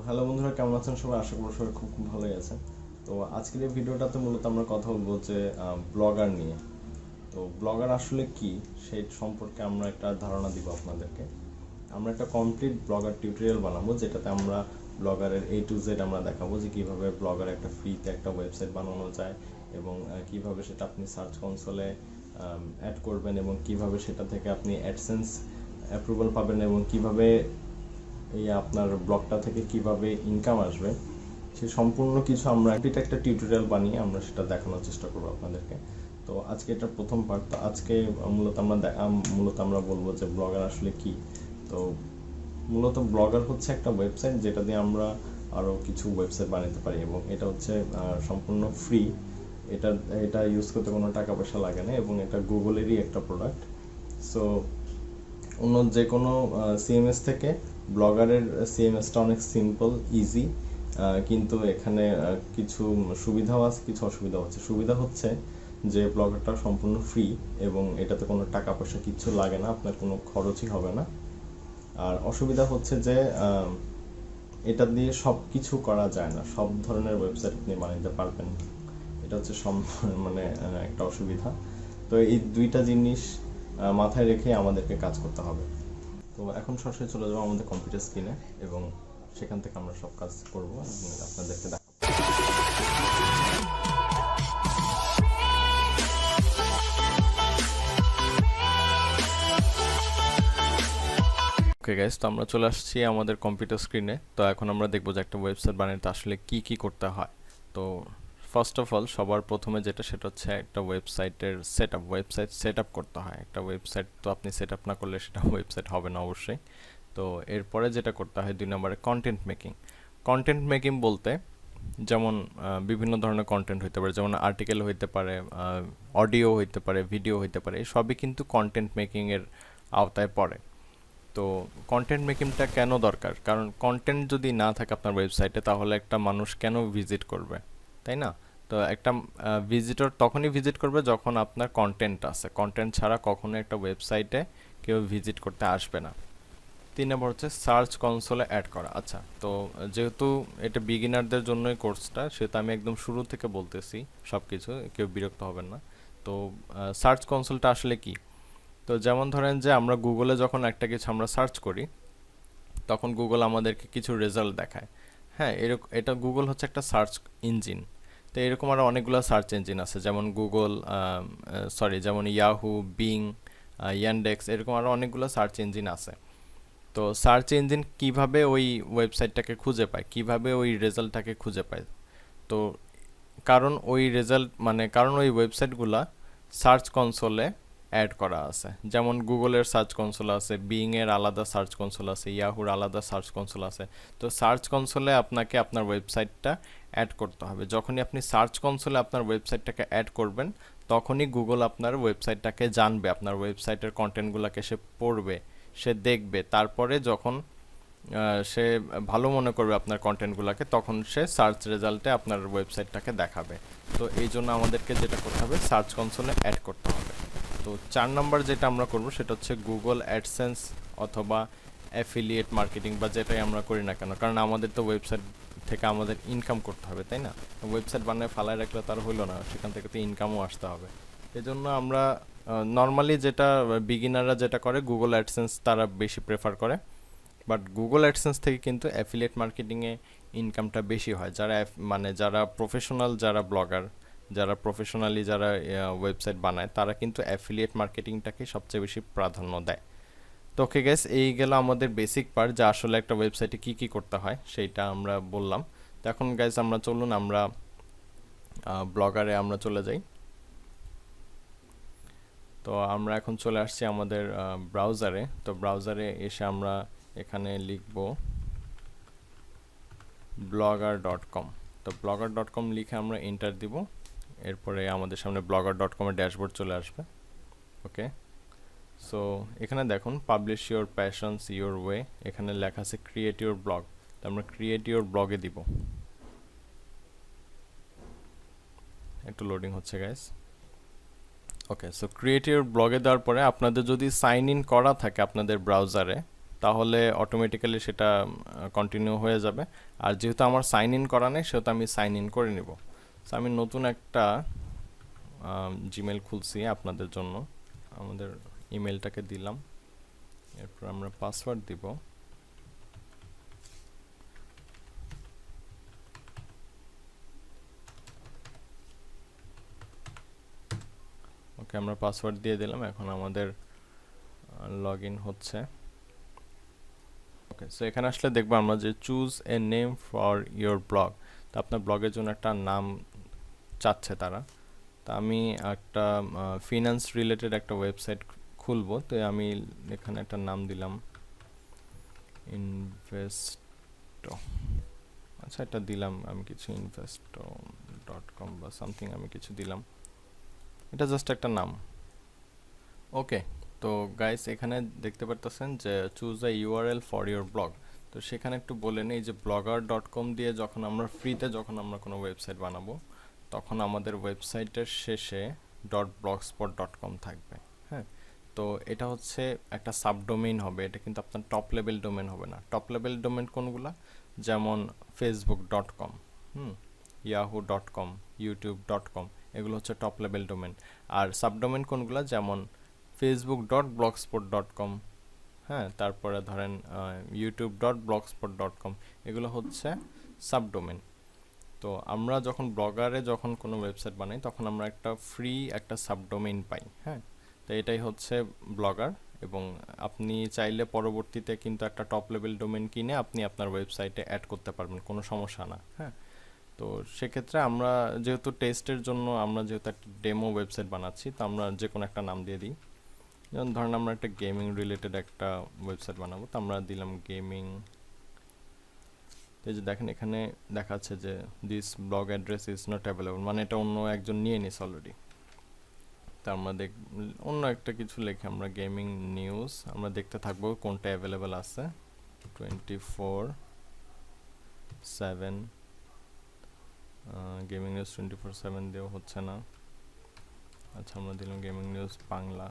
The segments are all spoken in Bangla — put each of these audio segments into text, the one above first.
হ্যালো বন্ধুরা, কেমন আছেন সবাই? আশা করি সবাই খুব খুব ভালোই আছেন। তো আজকের এই ভিডিওটাতে মূলত আমরা কথা বলবো যে ব্লগার নিয়ে। তো ব্লগার আসলে কি সেই সম্পর্কে আমরা একটা ধারণা দিব আপনাদেরকে। আমরা একটা কমপ্লিট ব্লগার টিউটোরিয়াল বানাবো, যেটাতে আমরা ব্লগারের A to Z আমরা দেখাবো যে কীভাবে ব্লগার একটা ফ্রিতে একটা ওয়েবসাইট বানানো যায় এবং কীভাবে সেটা আপনি সার্চ কনসোলে অ্যাড করবেন এবং কিভাবে সেটা থেকে আপনি অ্যাডসেন্স অ্যাপ্রুভাল পাবেন এবং কিভাবে এই আপনার ব্লগটা থেকে কিভাবে ইনকাম আসবে সে সম্পূর্ণ কিছু আমরা একটা টিউটোরিয়াল বানিয়ে আমরা সেটা দেখানোর চেষ্টা করবো আপনাদেরকে। তো আজকে এটা প্রথম পার্ট। তো আজকে মূলত আমরা বলবো যে ব্লগার আসলে কি। তো মূলত ব্লগার হচ্ছে একটা ওয়েবসাইট যেটা দিয়ে আমরা আরও কিছু ওয়েবসাইট বানাতে পারি এবং এটা হচ্ছে সম্পূর্ণ ফ্রি। এটা এটা ইউজ করতে কোনো টাকা পয়সা লাগে না এবং এটা গুগলেরই একটা প্রোডাক্ট। সো অন্য যে কোনো সিএমএস থেকে ব্লগারের সিএমএসটা অনেক সিম্পল, ইজি, কিন্তু এখানে কিছু সুবিধাও আছে, কিছু অসুবিধা হচ্ছে। সুবিধা হচ্ছে যে ব্লগারটা সম্পূর্ণ ফ্রি এবং এটাতে কোনো টাকা পয়সা কিচ্ছু লাগে না, আপনার কোনো খরচই হবে না। আর অসুবিধা হচ্ছে যে এটা দিয়ে সব কিছু করা যায় না, সব ধরনের ওয়েবসাইট আপনি বানাতে পারবেন না। এটা হচ্ছে মানে একটা অসুবিধা। তো এই দুইটা জিনিস মাথায় রেখে আমাদেরকে কাজ করতে হবে। তো এখন সরাসরি চলে যাবো আমাদের কম্পিউটার স্ক্রিনে এবং সেখান থেকে আমরা সব কাজ করবো এবং আপনাদেরকে দেখাবো। ওকে গাইস, তো আমরা চলে আসছি আমাদের কম্পিউটার স্ক্রিনে। তো এখন আমরা দেখবো যে একটা ওয়েবসাইট বানাতে আসলে কি কি করতে হয়। তো ফার্স্ট অফ অল সবার প্রথমে যেটা সেটা হচ্ছে একটা ওয়েবসাইটের ওয়েবসাইট সেট আপ করতে হয়। একটা ওয়েবসাইট তো আপনি সেট আপ না করলে সেটা ওয়েবসাইট হবে না অবশ্যই। তো এরপরে যেটা করতে হয় 2 নম্বরে কন্টেন্ট মেকিং বলতে যেমন বিভিন্ন ধরনের কন্টেন্ট হইতে পারে, যেমন আর্টিকেল হইতে পারে, অডিও হইতে পারে, ভিডিও হইতে পারে, এই সবই কিন্তু কন্টেন্ট মেকিংয়ের আওতায় পড়ে। তো কন্টেন্ট মেকিংটা কেন দরকার? কারণ কন্টেন্ট যদি না থাকে আপনার ওয়েবসাইটে তাহলে একটা মানুষ কেন ভিজিট করবে, তাই না? তো একটা ভিজিটর তখনই ভিজিট করবে যখন আপনার কন্টেন্ট আছে। কন্টেন্ট ছাড়া কখনো একটা ওয়েবসাইটে কেউ ভিজিট করতে আসবে না। 3 নম্বর হচ্ছে সার্চ কনসোলে অ্যাড করা। আচ্ছা, তো যেহেতু এটা বিগিনারদের জন্যই কোর্সটা, সেটা আমি একদম শুরু থেকে বলতেছি সব কিছু, কেউ বিরক্ত হবেন না। তো সার্চ কনসোলটা আসলে কি? তো যেমন ধরেন যে আমরা গুগলে যখন একটা কিছু আমরা সার্চ করি তখন গুগল আমাদেরকে কিছু রেজাল্ট দেখায়। হ্যাঁ, এটা গুগল হচ্ছে একটা সার্চ ইঞ্জিন। তো এরকম আরও অনেকগুলো সার্চ ইঞ্জিন আছে, যেমন যেমন ইয়াহু, বিং, ইয়ান্ডেক্স, এরকম আরও অনেকগুলো সার্চ ইঞ্জিন আছে। তো সার্চ ইঞ্জিন কিভাবে ওই ওয়েবসাইটটাকে খুঁজে পায়, কিভাবে ওই রেজাল্টটাকে খুঁজে পায়? তো কারণ ওই ওয়েবসাইটগুলা সার্চ কনসোলে অ্যাড করা আছে। যেমন গুগলের সার্চ কনসোল আছে, বিংয়ের আলাদা সার্চ কনসোল আছে, ইয়াহুর আলাদা সার্চ কনসোল আছে। তো সার্চ কনসোলে আপনাকে আপনার ওয়েবসাইটটা অ্যাড করতে হবে। যখনই আপনি সার্চ কনসোলে আপনার ওয়েবসাইটটাকে অ্যাড করবেন তখনই গুগল আপনার ওয়েবসাইটটাকে জানবে, আপনার ওয়েবসাইটের কন্টেন্টগুলোকে সে পড়বে, সে দেখবে। তারপরে যখন সে ভালো মনে করবে আপনার কন্টেন্টগুলোকে, তখন সে সার্চ রেজাল্টে আপনার ওয়েবসাইটটাকে দেখাবে। তো এই জন্য আমাদেরকে যেটা করতে হবে, সার্চ কনসোলে অ্যাড করতে হবে। তো 4 নম্বর যেটা আমরা করব সেটা হচ্ছে গুগল অ্যাডসেন্স অথবা অ্যাফিলিয়েট মার্কেটিং, বা যেটাই আমরা করি না কেন, কারণ আমাদের তো ওয়েবসাইট থেকে আমাদের ইনকাম করতে হবে, তাই না? ওয়েবসাইট বানিয়ে ফালায় রাখলে তার হইলো না, সেখান থেকে তো ইনকামও আসতে হবে। এজন্য আমরা নর্মালি যেটা বিগিনাররা যেটা করে, গুগল অ্যাডসেন্স তারা বেশি প্রেফার করে। বাট গুগল অ্যাডসেন্স থেকে কিন্তু অ্যাফিলিয়েট মার্কেটিংয়ে ইনকামটা বেশি হয়। যারা প্রফেশনাল, যারা ব্লগার, যারা প্রফেশনালি যারা ওয়েবসাইট বানায়, তারা কিন্তু অ্যাফিলিয়েট মার্কেটিংটাকে সবচেয়ে বেশি প্রাধান্য দেয়। তো ওকে গাইস, এই গেল আমাদের বেসিক পার্ট, যে আসলে একটা ওয়েবসাইটে কি কি করতে হয় সেইটা আমরা বললাম। তো এখন গাইস আমরা ব্লগারে আমরা চলে যাই। তো আমরা এখন চলে আসছি আমাদের ব্রাউজারে। তো ব্রাউজারে এসে আমরা এখানে লিখব blogger.com। তো blogger.com লিখে আমরা এন্টার দিব। এরপরে আমাদের সামনে blogger.com এর ড্যাশবোর্ড চলে আসবে। ওকে, সো এখানে দেখুন publish your passions your way, এখানে লেখা আছে ক্রিয়েট ইউর ব্লগ। তো আমরা ক্রিয়েট ইউর ব্লগে দিব। একটু লোডিং হচ্ছে guys. Okay, so create your ব্লগে দেওয়ার পরে আপনাদের যদি সাইন ইন করা থাকে আপনাদের ব্রাউজারে, তাহলে অটোমেটিক্যালি সেটা কন্টিনিউ হয়ে যাবে। আর যেহেতু আমার সাইন ইন করা নেই সেহেতু আমি সাইন ইন করে নিব। সো আমি নতুন একটা জিমেল খুলছি আপনাদের জন্য, আমাদের ইমেলটাকে দিলাম, এরপর আমরা পাসওয়ার্ড দিব। ওকে, আমরা পাসওয়ার্ড দিয়ে দিলাম, এখন আমাদের লগ ইন হচ্ছে। ওকে, সো এখানে আসলে দেখবো আমরা যে choose a name for your blog, তো আপনার ব্লগের জন্য একটা নাম চাচ্ছে তারা। তা আমি একটা ফিনান্স রিলেটেড একটা ওয়েবসাইট খুলবো, তো আমি এখানে একটা নাম দিলাম ইনভেস্টো। আচ্ছা, এটা দিলাম আমি কিছু, investo.com বা সামথিং আমি কিছু দিলাম, এটা জাস্ট একটা নাম। ওকে, তো গাইস এখানে দেখতে পারতেছেন যে choose a URL for your blog. তো সেখানে একটু বলে নেই যে blogger.com দিয়ে যখন আমরা ফ্রিতে যখন আমরা কোনো ওয়েবসাইট বানাবো তখন আমাদের ওয়েবসাইটের শেষে .blogspot.com থাকবে। হ্যাঁ, তো এটা হচ্ছে একটা সাবডোমেইন হবে, এটা কিন্তু আপনার টপ লেভেল ডোমেন হবে না। টপ লেভেল ডোমেন কোনগুলা? যেমন facebook.com, yahoo.com, youtube.com, এগুলো হচ্ছে টপ লেভেল ডোমেন। আর সাবডোমেন কোনগুলা? যেমন facebook.blogspot.com, হ্যাঁ, তারপরে ধরেন youtube.blogspot.com, এগুলো হচ্ছে সাবডোমেন। তো আমরা যখন ব্লগারে যখন কোনো ওয়েবসাইট বানাই তখন আমরা একটা ফ্রি একটা সাবডোমেইন পাই। হ্যাঁ, তো এটাই হচ্ছে ব্লগার, এবং আপনি চাইলে পরবর্তীতে কিন্তু একটা টপ লেভেল ডোমেইন কিনে আপনি আপনার ওয়েবসাইটে অ্যাড করতে পারবেন, কোনো সমস্যা না। হ্যাঁ, তো সেক্ষেত্রে আমরা যেহেতু টেস্টের জন্য আমরা যেহেতু একটা ডেমো ওয়েবসাইট বানাচ্ছি, তো আমরা যে কোনো একটা নাম দিয়ে দিই। যেমন ধরেন আমরা একটা গেমিং রিলেটেড একটা ওয়েবসাইট বানাবো, তো আমরা দিলাম গেমিং। এই যে দেখেন এখানে দেখাচ্ছে যে this blog address is not available, মানে এটা অন্য একজন নিয়ে নিস অলরেডি। তো আমরা অন্য একটা কিছু লিখে আমরা গেমিং নিউজ আমরা দেখতে থাকবো কোনটা অ্যাভেলেবল আছে। 24/7 গেমিং নিউজ 24/7 দিয়েও হচ্ছে না। আচ্ছা, আমরা দিলাম গেমিং নিউজ বাংলা,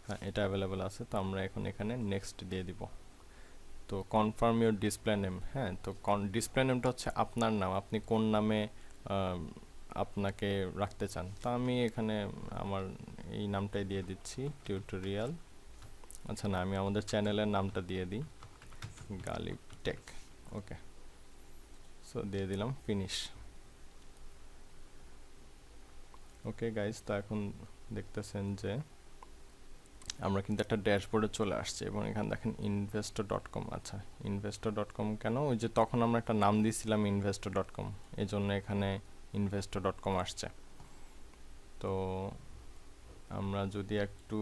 হ্যাঁ এটা অ্যাভেলেবল আছে। তো আমরা এখন এখানে নেক্সট দিয়ে দিব। তো কনফার্ম ইউর ডিসপ্লে নেম, হ্যাঁ, তো ডিসপ্লে নেমটা হচ্ছে আপনার নাম, আপনি কোন নামে আপনাকে রাখতে চান। তো আমি এখানে আমার এই নামটাই দিয়ে দিচ্ছি, টিউটোরিয়াল। আচ্ছা না, আমি আমাদের চ্যানেলের নামটা দিয়ে দিই, গালিব টেক। ওকে, সো দিয়ে দিলাম ফিনিশ। ওকে গাইজ, তো এখন দেখতেছেন যে আমরা কিন্তু একটা ড্যাশবোর্ডে চলে আসছে, এবং এখানে দেখেন investor.com। আচ্ছা, investor.com কেন? ওই যে তখন আমরা একটা নাম দিয়েছিলাম investor.com, এই জন্য এখানে investor.com আসছে। তো আমরা যদি একটু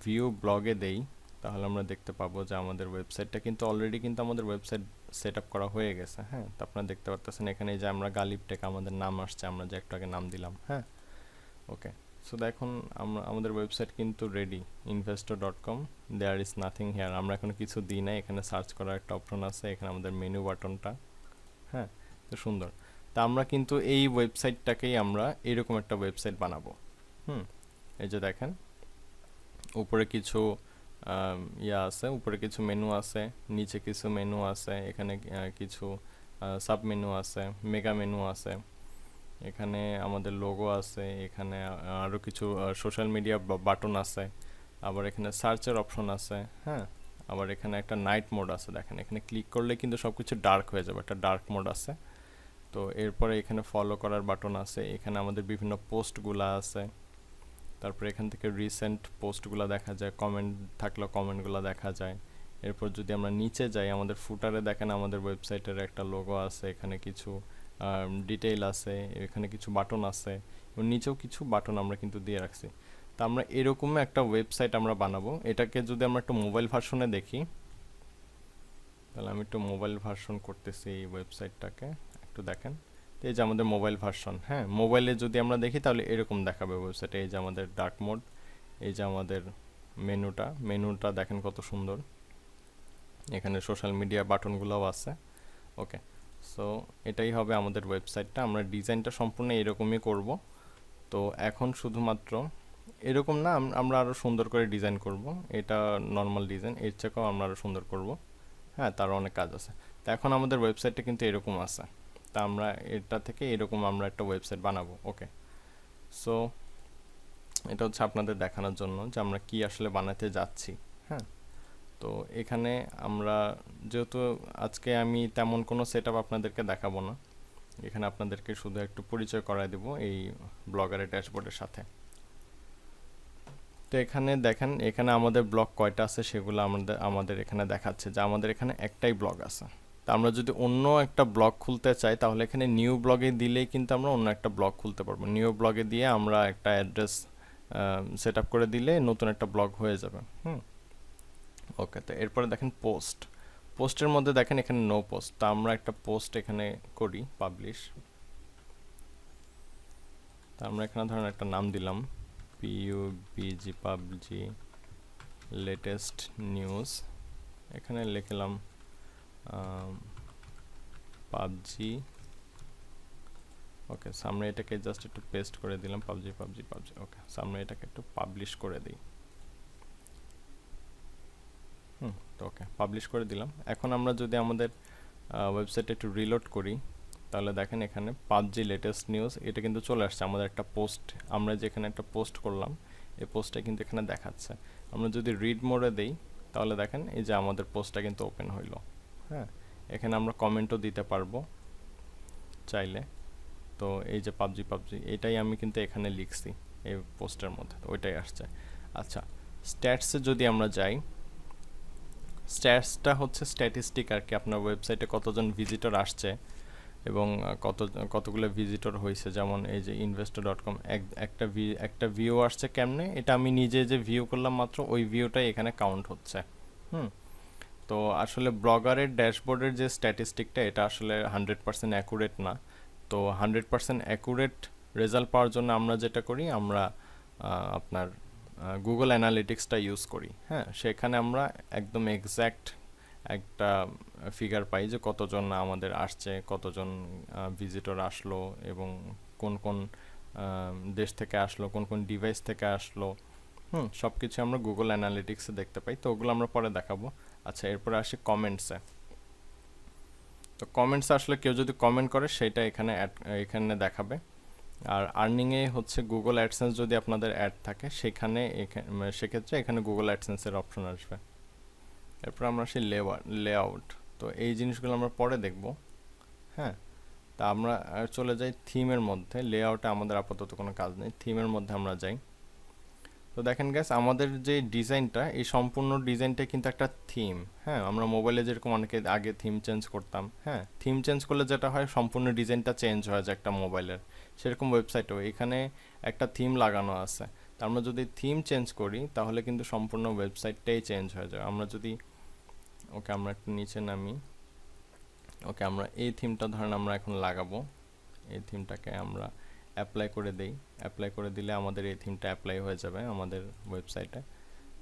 ভিউ ব্লগে দেই তাহলে আমরা দেখতে পাবো যে আমাদের ওয়েবসাইটটা কিন্তু অলরেডি কিন্তু আমাদের ওয়েবসাইট সেট আপ করা হয়ে গেছে। হ্যাঁ, তো আপনারা দেখতে পাচ্ছেন এখানে যে আমরা গালিব টেক আমাদের নাম আসছে, আমরা যে একটু আগে নাম দিলাম। হ্যাঁ, ওকে, সো দেখুন আমাদের ওয়েবসাইট কিন্তু ready, investor.com, there is nothing here. আমরা এখনো কিছু দিই নাই, এখানে সার্চ করার একটা অপশন আছে, এখানে আমাদের মেনু বাটনটা। হ্যাঁ, তো সুন্দর। তা আমরা কিন্তু এই ওয়েবসাইটটাকেই আমরা এরকম একটা ওয়েবসাইট বানাবো। এই যে দেখেন উপরে কিছু ইয়া আছে, উপরে কিছু মেনু আছে, নিচে কিছু মেনু আছে, এখানে কিছু সাব মেনু আছে, মেগা মেনু আছে, এখানে আমাদের লোগো আছে, এখানে আরও কিছু সোশ্যাল মিডিয়া বাটন আছে, আবার এখানে সার্চের অপশন আছে। হ্যাঁ, আবার এখানে একটা নাইট মোড আছে, দেখেন এখানে ক্লিক করলে কিন্তু সব কিছু ডার্ক হয়ে যাবে, একটা ডার্ক মোড আছে। তো এরপরে এখানে ফলো করার বাটন আছে, এখানে আমাদের বিভিন্ন পোস্টগুলো আছে, তারপরে এখান থেকে রিসেন্ট পোস্টগুলো দেখা যায়, কমেন্ট থাকলে কমেন্টগুলো দেখা যায়। এরপর যদি আমরা নিচে যাই, আমাদের ফুটারে দেখেন আমাদের ওয়েবসাইটের একটা লোগো আছে, এখানে কিছু ডিটেইল আছে, এখানে কিছু বাটন আছে, এবং নিচেও কিছু বাটন আমরা কিন্তু দিয়ে রাখছি। তো আমরা এরকম একটা ওয়েবসাইট আমরা বানাবো। এটাকে যদি আমরা একটু মোবাইল ভার্সনে দেখি, তাহলে আমি একটু মোবাইল ভার্সন করতেছি এই ওয়েবসাইটটাকে, একটু দেখেন। এই যে আমাদের মোবাইল ভার্সন, হ্যাঁ, মোবাইলে যদি আমরা দেখি তাহলে এরকম দেখাবে ওয়েবসাইটে। এই যে আমাদের ডার্ক মোড, এই যে আমাদের মেনুটা দেখেন কত সুন্দর, এখানে সোশ্যাল মিডিয়া বাটনগুলোও আছে। ওকে, সো এটাই হবে আমাদের ওয়েবসাইটটা। আমরা ডিজাইনটা সম্পূর্ণ এরকমই করব। তো এখন শুধুমাত্র এরকম না, আমরা আরও সুন্দর করে ডিজাইন করব। এটা নর্মাল ডিজাইন, এর চেয়েও আমরা আরও সুন্দর করব। হ্যাঁ, তারও অনেক কাজ আছে। তো এখন আমাদের ওয়েবসাইটটা কিন্তু এরকম আছে। তা আমরা এটা থেকে এরকম আমরা একটা ওয়েবসাইট বানাবো। ওকে, সো এটা হচ্ছে আপনাদের দেখানোর জন্য যে আমরা কি আসলে বানাতে যাচ্ছি। হ্যাঁ, তো এখানে আমরা যেহেতু আজকে আমি তেমন কোনো সেটআপ আপনাদেরকে দেখাবো না, এখানে আপনাদেরকে শুধু একটু পরিচয় করায় দেব এই ব্লগারের ড্যাশবোর্ডের সাথে। তো এখানে দেখেন, এখানে আমাদের ব্লগ কয়টা আছে সেগুলো আমাদের এখানে দেখাচ্ছে যে আমাদের এখানে একটাই ব্লগ আছে। তা আমরা যদি অন্য একটা ব্লগ খুলতে চাই তাহলে এখানে নিউ ব্লগে দিলেই কিন্তু আমরা অন্য একটা ব্লগ খুলতে পারবো। নিউ ব্লগে দিয়ে আমরা একটা অ্যাড্রেস সেট আপ করে দিলে নতুন একটা ব্লগ হয়ে যাবে। ওকে, তো এরপরে দেখেন পোস্টের মধ্যে দেখেন এখানে নো পোস্ট। তা আমরা একটা পোস্ট এখানে করি পাবলিশ। তা আমরা এখানে ধরেন একটা নাম দিলাম PUBG পাবজি লেটেস্ট নিউজ। এখানে লিখলাম পাবজি। ওকে, সামনে এটাকে জাস্ট একটু পেস্ট করে দিলাম পাবজি। ওকে, সামনে এটাকে একটু পাবলিশ করে দিই। তো ওকে, পাবলিশ করে দিলাম। এখন আমরা যদি আমাদের ওয়েবসাইটে একটু রিলোড করি তাহলে দেখেন এখানে পাবজি লেটেস্ট নিউজ এটা কিন্তু চলে আসছে। আমাদের একটা পোস্ট, আমরা যেখানে একটা পোস্ট করলাম এই পোস্টটা কিন্তু এখানে দেখাচ্ছে। আমরা যদি রিড মোডে দেই তাহলে দেখেন এই যে আমাদের পোস্টটা কিন্তু ওপেন হইলো। হ্যাঁ, এখানে আমরা কমেন্টও দিতে পারবো চাইলে। তো এই যে পাবজি এটাই আমি কিন্তু এখানে লিখছি এই পোস্টের মধ্যে, তো ওইটাই আসছে। আচ্ছা, স্ট্যাটসে যদি আমরা যাই, স্ট্যাটসটা হচ্ছে স্ট্যাটিস্টিক আর কি, আপনার ওয়েবসাইটে কতজন ভিজিটর আসছে এবং কতগুলো ভিজিটর হয়েছে। যেমন এই যে investor.com একটা ভিউ আসছে কেমনে, এটা আমি নিজে যে ভিউ করলাম মাত্র ওই ভিউটাই এখানে কাউন্ট হচ্ছে। তো আসলে ব্লগারের ড্যাশবোর্ডের যে স্ট্যাটিস্টিকটা এটা আসলে 100% অ্যাকুরেট না। তো 100% অ্যাকুরেট রেজাল্ট পাওয়ার জন্য আমরা যেটা করি, আমরা আপনার গুগল অ্যানালিটিক্সটা ইউজ করি। হ্যাঁ, সেখানে আমরা একদম এক্স্যাক্ট একটা ফিগার পাই যে কতজন আমাদের আসছে, কতজন ভিজিটর আসলো এবং কোন কোন দেশ থেকে আসলো, কোন কোন ডিভাইস থেকে আসলো। সব কিছু আমরা গুগল অ্যানালিটিক্সে দেখতে পাই। তো ওগুলো আমরা পরে দেখাবো। আচ্ছা, এরপরে আসি কমেন্টসে। তো কমেন্টস আসলে কেউ যদি কমেন্ট করে সেটা এখানে দেখাবে। আর আর্নিংয়ে হচ্ছে গুগল অ্যাডসেন্স যদি আপনাদের অ্যাড থাকে সেক্ষেত্রে এখানে গুগল অ্যাডসেন্সের অপশন আসবে। এরপর আমরা আসি লেআউট। তো এই জিনিসগুলো আমরা পরে দেখব। হ্যাঁ, তা আমরা চলে যাই থিমের মধ্যে। লেআউটে আমাদের আপাতত কোনো কাজ নেই, থিমের মধ্যে আমরা যাই। তো দেখেন গাইস, আমাদের যে ডিজাইনটা, এই সম্পূর্ণ ডিজাইনটা কিন্তু একটা থিম। হ্যাঁ, আমরা মোবাইলে যেরকম অনেকে আগে থিম চেঞ্জ করতাম, হ্যাঁ, থিম চেঞ্জ করলে যেটা হয় সম্পূর্ণ ডিজাইনটা চেঞ্জ হয়ে যায় একটা মোবাইলের, সেরকম ওয়েবসাইটেও এখানে একটা থিম লাগানো আছে। তা আমরা যদি থিম চেঞ্জ করি তাহলে কিন্তু সম্পূর্ণ ওয়েবসাইটটাই চেঞ্জ হয়ে যায়। আমরা যদি ওকে, আমরা একটু নিচে নামি। ওকে, আমরা এই থিমটা ধরেন আমরা এখন লাগাবো। এই থিমটাকে আমরা অ্যাপ্লাই করে দেই। অ্যাপ্লাই করে দিলে আমাদের এই থিমটা অ্যাপ্লাই হয়ে যাবে আমাদের ওয়েবসাইটে।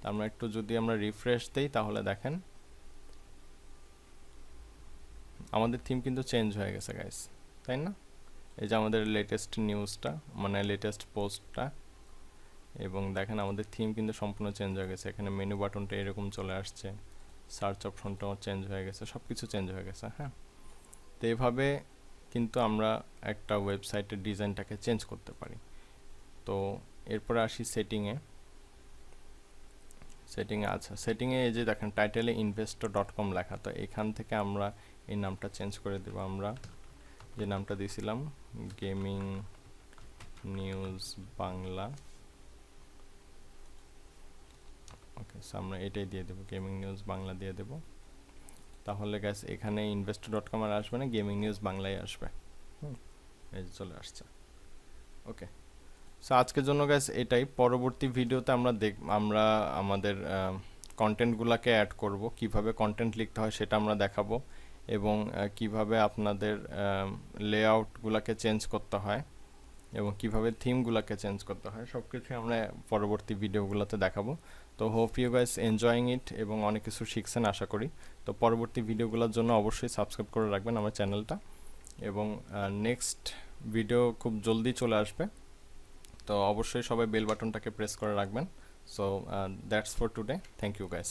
তা আমরা একটু যদি আমরা রিফ্রেশ দেই তাহলে দেখেন আমাদের থিম কিন্তু চেঞ্জ হয়ে গেছে গাইস, তাই না? এই যে আমাদের লেটেস্ট নিউজটা, মানে লেটেস্ট পোস্টটা, এবং দেখেন আমাদের থিম কিন্তু সম্পূর্ণ চেঞ্জ হয়ে গেছে। এখানে মেনু বাটনটা এরকম চলে আসছে, সার্চ অপশনটাও চেঞ্জ হয়ে গেছে, সব কিছু চেঞ্জ হয়ে গেছে। হ্যাঁ, তো এইভাবে কিন্তু আমরা একটা ওয়েবসাইটের ডিজাইনটাকে চেঞ্জ করতে পারি। তো এরপরে আসি সেটিংয়ে। আচ্ছা, সেটিংয়ে এই যে দেখেন টাইটেলে investor.com লেখা, তো এখান থেকে আমরা এই নামটা চেঞ্জ করে দেব। আমরা যে নামটা দিয়েছিলাম গেমিং নিউজ বাংলা, ওকে, আমরা এটাই দিয়ে দেবো, গেমিং নিউজ বাংলা দিয়ে দেব। তাহলে গ্যাস এখানে investor.com আর আসবে না, গেমিং নিউজ বাংলায় আসবে। এই যে চলে আসছে। ওকে, সো আজকের জন্য গ্যাস এটাই। পরবর্তী ভিডিওতে আমরা আমাদের কন্টেন্টগুলোকে অ্যাড করব, কিভাবে কন্টেন্ট লিখতে হয় সেটা আমরা দেখাবো, এবং কিভাবে আপনাদের লেআউটগুলোকে চেঞ্জ করতে হয় এবং কিভাবে থিমগুলোকে চেঞ্জ করতে হয়, সব কিছু আমরা পরবর্তী ভিডিওগুলোতে দেখাবো। তো hope you guys enjoying it এবং অনেক কিছু শিখছেন আশা করি। তো পরবর্তী ভিডিওগুলোর জন্য অবশ্যই সাবস্ক্রাইব করে রাখবেন আমার চ্যানেলটা, এবং নেক্সট ভিডিও খুব জলদি চলে আসবে। তো অবশ্যই সবাই বেল বাটনটাকে প্রেস করে রাখবেন। So that's for today, thank you guys.